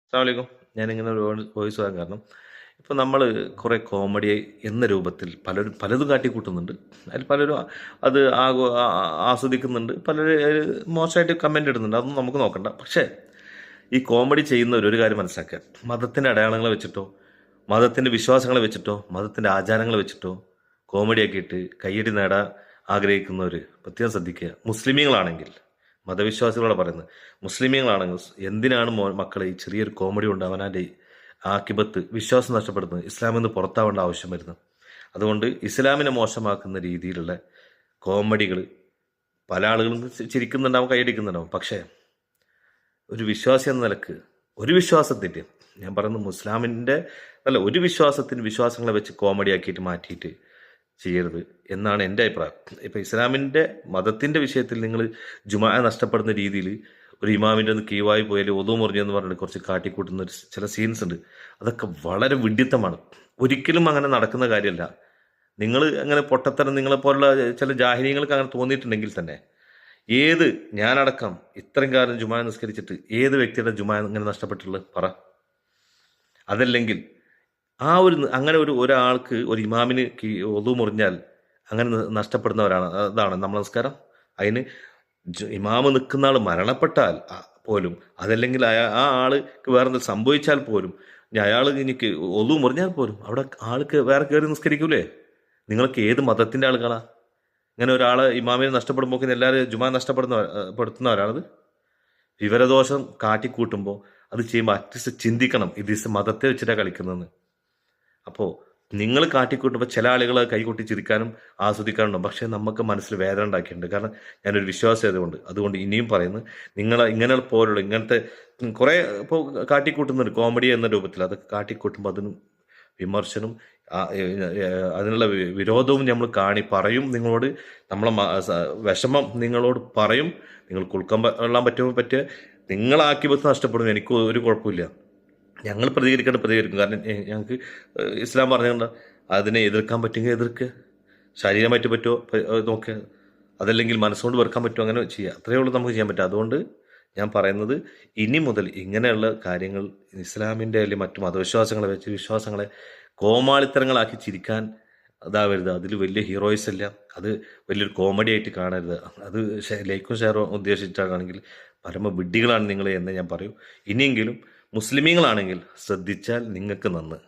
അസ്സലാമലൈക്കും. ഞാനിങ്ങനെ ഒരു വോയിസ് പറയാൻ കാരണം, ഇപ്പോൾ നമ്മൾ കുറേ കോമഡി എന്ന രൂപത്തിൽ പലരും പലതും കാട്ടിക്കൂട്ടുന്നുണ്ട്. അതിൽ പലരും അത് ആസ്വദിക്കുന്നുണ്ട്, പലരും മോശമായിട്ട് കമൻ്റ് ഇടുന്നുണ്ട്. അതൊന്നും നമുക്ക് നോക്കണ്ട. പക്ഷേ ഈ കോമഡി ചെയ്യുന്നവർ ഒരു കാര്യം മനസ്സിലാക്കുക, മതത്തിൻ്റെ അടയാളങ്ങൾ വെച്ചിട്ടോ മതത്തിൻ്റെ വിശ്വാസങ്ങളെ വെച്ചിട്ടോ മതത്തിൻ്റെ ആചാരങ്ങൾ വെച്ചിട്ടോ കോമഡി ആക്കിയിട്ട് കയ്യടി നേടാൻ ആഗ്രഹിക്കുന്നവർ പ്രത്യേകം ശ്രദ്ധിക്കുക. മുസ്ലിമീങ്ങളാണെങ്കിൽ, മതവിശ്വാസികളോട് പറയുന്നത്, മുസ്ലിമീങ്ങളാണെങ്കിൽ എന്തിനാണ് മക്കളെ ഈ ചെറിയൊരു കോമഡി കൊണ്ട് അവനാൻ്റെ ആക്കിബത്ത് വിശ്വാസം നഷ്ടപ്പെടുന്നത്, ഇസ്ലാമിൽ നിന്ന് പുറത്താവേണ്ട ആവശ്യം വരുന്നത്? അതുകൊണ്ട് ഇസ്ലാമിനെ മോശമാക്കുന്ന രീതിയിലുള്ള കോമഡികൾ പല ആളുകളും ചിരിക്കുന്നുണ്ടാവും, കൈയടിക്കുന്നുണ്ടാവും. പക്ഷേ ഒരു വിശ്വാസി എന്ന നിലക്ക് ഒരു വിശ്വാസത്തിൻ്റെ, ഞാൻ പറയുന്നത് മുസ്ലാമിൻ്റെ അല്ല, ഒരു വിശ്വാസങ്ങളെ വെച്ച് കോമഡി ആക്കിയിട്ട് മാറ്റിയിട്ട് ചെയ്യരുത് എന്നാണ് എൻ്റെ അഭിപ്രായം. ഇപ്പോൾ ഇസ്ലാമിൻ്റെ മതത്തിൻ്റെ വിഷയത്തിൽ നിങ്ങൾ ജുമാ നഷ്ടപ്പെടുന്ന രീതിയിൽ ഒരു ഇമാമിൻ്റെ ഒന്ന് കീവായി പോയാൽ ഒതു മുറിഞ്ഞെന്ന് പറഞ്ഞിട്ട് കുറച്ച് കാട്ടിക്കൂട്ടുന്ന ചില സീൻസ് ഉണ്ട്. അതൊക്കെ വളരെ വിഡ്ഢിത്തമാണ്. ഒരിക്കലും അങ്ങനെ നടക്കുന്ന കാര്യമല്ല. നിങ്ങൾ അങ്ങനെ പൊട്ടത്തരം, നിങ്ങളെപ്പോലുള്ള ചില ജാഹിനീങ്ങൾക്ക് അങ്ങനെ തോന്നിയിട്ടുണ്ടെങ്കിൽ തന്നെ, ഞാനടക്കം ഇത്രയും കാലം ജുമാ നിസ്കരിച്ചിട്ട് ഏത് വ്യക്തിയുടെ ജുമാ ഇങ്ങനെ നഷ്ടപ്പെട്ടുള്ളത് പറ? അതല്ലെങ്കിൽ അങ്ങനെ ഒരാൾക്ക്, ഒരു ഇമാമിന് ഒതു മുറിഞ്ഞാൽ അങ്ങനെ നഷ്ടപ്പെടുന്നവരാണ്. അതാണ് നമ്മൾ നമസ്കാരം. അതിന് ഇമാമ് നിൽക്കുന്ന ആൾ മരണപ്പെട്ടാൽ പോലും, അതല്ലെങ്കിൽ ആ ആൾക്ക് വേറെ എന്തെങ്കിലും സംഭവിച്ചാൽ പോലും, അയാൾ എനിക്ക് ഒതു മുറിഞ്ഞാൽ പോലും അവിടെ ആൾക്ക് വേറെ കയറി നിസ്കരിക്കൂലേ? നിങ്ങൾക്ക് ഏത് മതത്തിൻ്റെ ആളുകളാ? ഇങ്ങനെ ഒരാളെ ഇമാമിനെ നഷ്ടപ്പെടുമ്പോൾ എല്ലാവരും ജുമാ നഷ്ടപ്പെടുത്തുന്നവരാണത്. വിവരദോഷം കാട്ടിക്കൂട്ടുമ്പോൾ അത് ചെയ്യുമ്പോൾ അറ്റ്ലീസ്റ്റ് ചിന്തിക്കണം, ഇത് മതത്തെ വെച്ചിട്ടാണ് കളിക്കുന്നതെന്ന്. അപ്പോൾ നിങ്ങൾ കാട്ടിക്കൂട്ടുമ്പോൾ ചില ആളുകൾ കൈകൊട്ടി ചിരിക്കാനും ആസ്വദിക്കാനുണ്ടാവും. പക്ഷേ നമുക്ക് മനസ്സിൽ വേദന ഉണ്ടാക്കിയിട്ടുണ്ട്. കാരണം ഞാനൊരു വിശ്വാസം അതുകൊണ്ട് ഇനിയും പറയുന്നു, ഇങ്ങനത്തെ കുറേ ഇപ്പോൾ കാട്ടിക്കൂട്ടുന്നുണ്ട് കോമഡി എന്ന രൂപത്തിൽ. അത് കാട്ടിക്കൂട്ടുമ്പോൾ അതിനും വിമർശനവും അതിനുള്ള വിരോധവും നമ്മൾ പറയും. നിങ്ങളോട് നമ്മളെ വിഷമം നിങ്ങളോട് പറയും. നിങ്ങൾക്ക് ഉൾക്കൊള്ളാൻ പറ്റുക നിങ്ങളാക്കിബത്ത് നഷ്ടപ്പെടും. എനിക്ക് ഒരു കുഴപ്പമില്ല. ഞങ്ങൾ പ്രതികരിക്കും. കാരണം ഞങ്ങൾക്ക് ഇസ്ലാം പറഞ്ഞുകൊണ്ട് അതിനെ എതിർക്കാൻ പറ്റുമെങ്കിൽ എതിർക്കുക, ശരീരമായിട്ട് പറ്റുമോ നോക്കുക, അതല്ലെങ്കിൽ മനസ്സുകൊണ്ട് വെറുക്കാൻ പറ്റുമോ അങ്ങനെ ചെയ്യുക. അത്രയേ ഉള്ളൂ നമുക്ക് ചെയ്യാൻ പറ്റുക. അതുകൊണ്ട് ഞാൻ പറയുന്നത്, ഇനി മുതൽ ഇങ്ങനെയുള്ള കാര്യങ്ങൾ ഇസ്ലാമിൻ്റെ അല്ലെങ്കിൽ മറ്റു മതവിശ്വാസങ്ങളെ വെച്ച് വിശ്വാസങ്ങളെ കോമാളിത്തരങ്ങളാക്കി ചിരിക്കാൻ ഇതാവരുത്. അതിൽ വലിയ ഹീറോയിസ് അല്ല, അത് വലിയൊരു കോമഡി ആയിട്ട് കാണരുത്. അത് ലൈക്കും ഷെയറും ഉദ്ദേശിച്ചിട്ടാണെങ്കിൽ പരമ വിഡ്ഢികളാണ് നിങ്ങൾ എന്ന് ഞാൻ പറയൂ. ഇനിയെങ്കിലും മുസ്ലിമീങ്ങളാണെങ്കിൽ ശ്രദ്ധിച്ചാൽ നിങ്ങൾക്ക് നന്ന്.